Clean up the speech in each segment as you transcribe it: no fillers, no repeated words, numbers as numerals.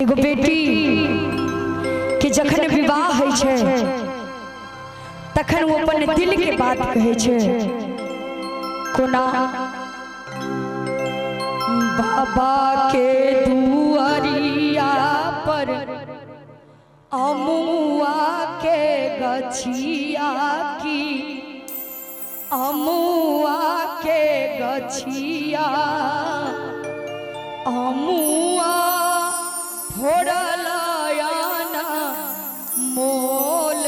एगो बेटी के जखन विवाह है छे तखन वो अपन दिल के बात कहे छे कोना बाबा के दुआरिया पर अमुआ के गछिया की अमुआ के गछिया अमुआ फोड़लयाना मोल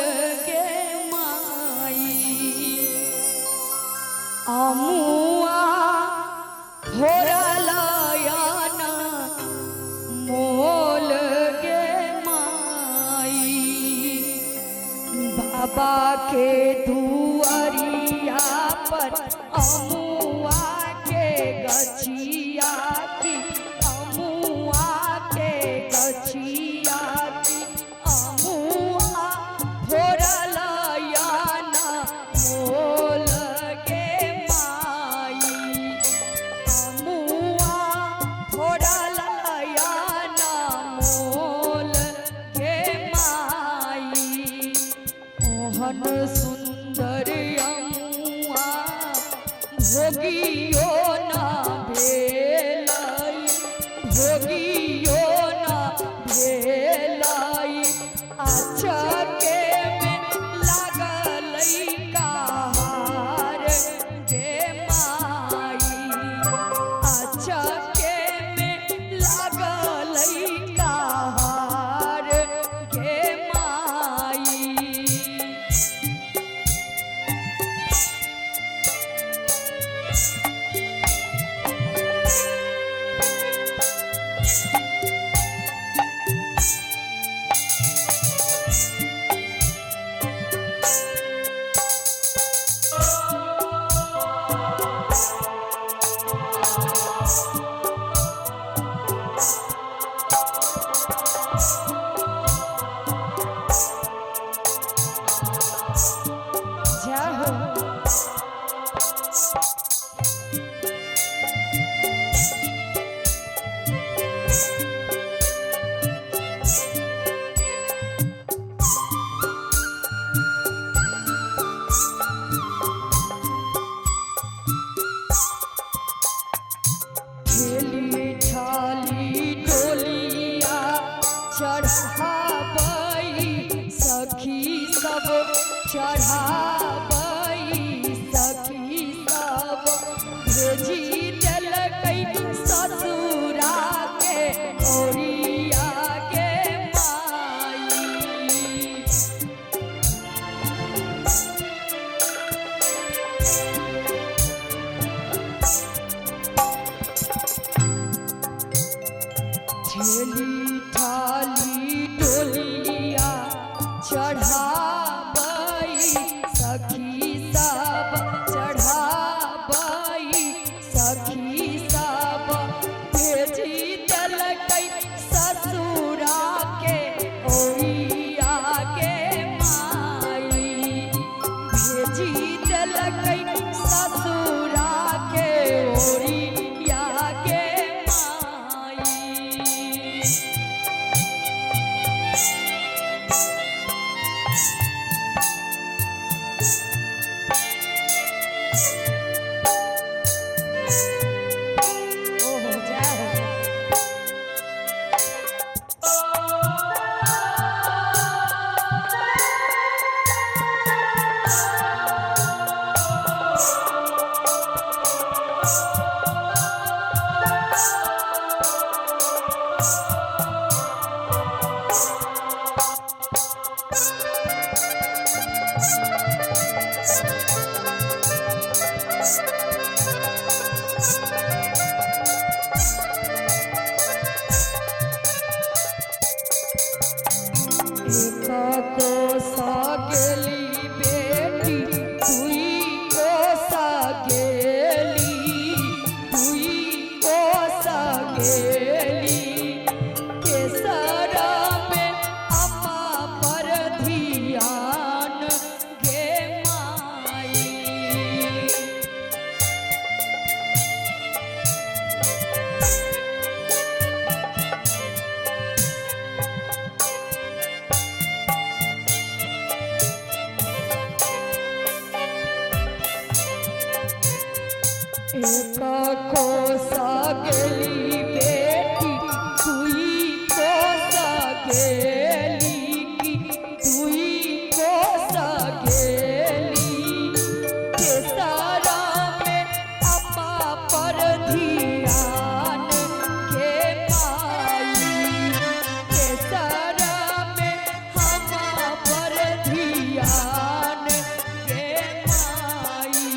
के माई अमुआ फोड़लयाना मोल के माई बाबा के दुआरिया पर अमुआ के गछिया की अमुआ के गछिया की अमुआ फोड़लयाना मोल के माई अमुआ फोड़लयाना मोल के माई ओहन सुंदर अमुआ भोगियो ना भेलाई भोगियो ना भेलाई अच्छा के में लागलई कहार गे माई अच्छा के में लागलई कहार गे माई चढ़ाबई सखी सब चढ़ाबई सखी सब भेजी देलकै ससुरा के ओरिया के माई झेली थाली डोलिया चढ़ाबई सखी सब चढ़ाबई सखी सब भेजी देलकै ससुरा के ओरिया के माई भेजी देलकै ससुरा के ओरिया के माई कोसा गेली बेटी तुई कोसा गेली तुई कोसा गेली केसर में अम्मा पर ध्यान गे माई एक कोसा गेली बेटी तुई कोसा गेली की तुई कोसा गेली केसरा में अपा पर ध्यान के माई केसरा में हमा पर ध्यान के माई।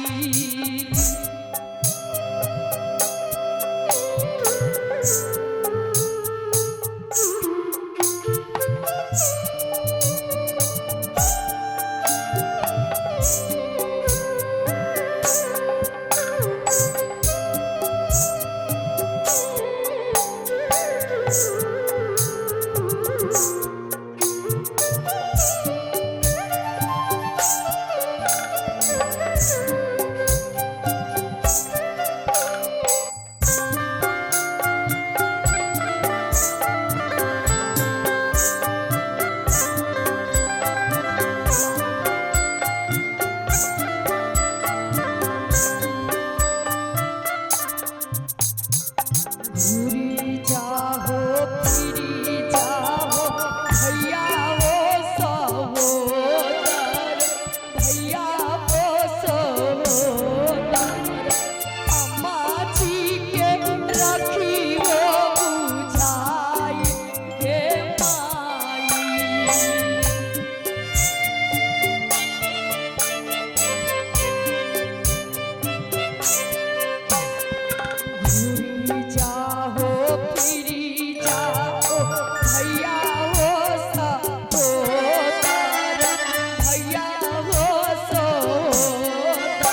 घूरी जाहो फिरी जाहो भैया वो सहोदर भैया वो सहोदर अम्मा जी के रखी हो बुझाई के माई। घूरी जाहो फिरी जाहो भैया हो सहोदर भैया हो सहोदर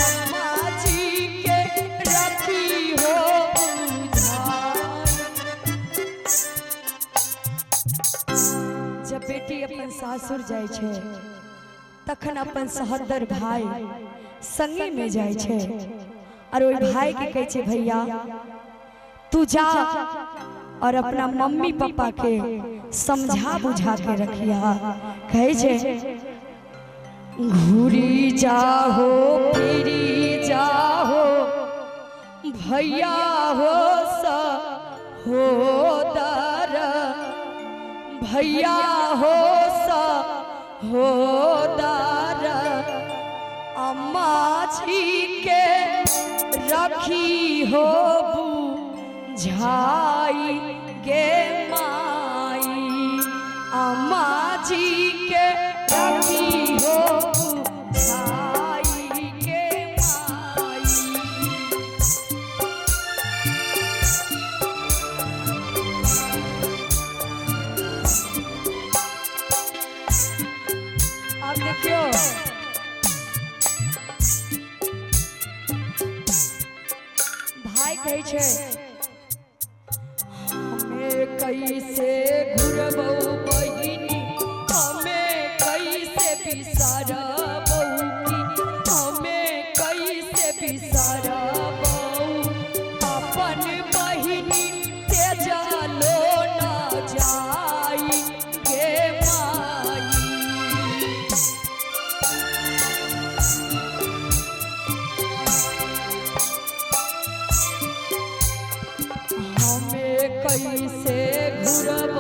अम्मा जी के रखी हो बुझाई। जब बेटी अपन सासुर जाय छै तखन अपन सहोदर भाई संगे में जाय छै और ओई भाई के कहे छे भैया तू जा और अपना मम्मी पापा के समझा बुझा के रखिया। कहे छे घूरी जाहो फिरी जाहो भैया हो सहोदर भैया हो सहोदर अम्मा जी के रखी हो बुझाई गे माई अम्मा जी के रखी हो बुझाई गे माई। अब देखियो भाई कहे छे हमें कैसे घुरबौ बहिनी हमें कैसे बिसरबौ की हमें कैसे बिसरबौ अपन बहिनी तेजलो न जाई गे माई। हमें कैसे घुरबौ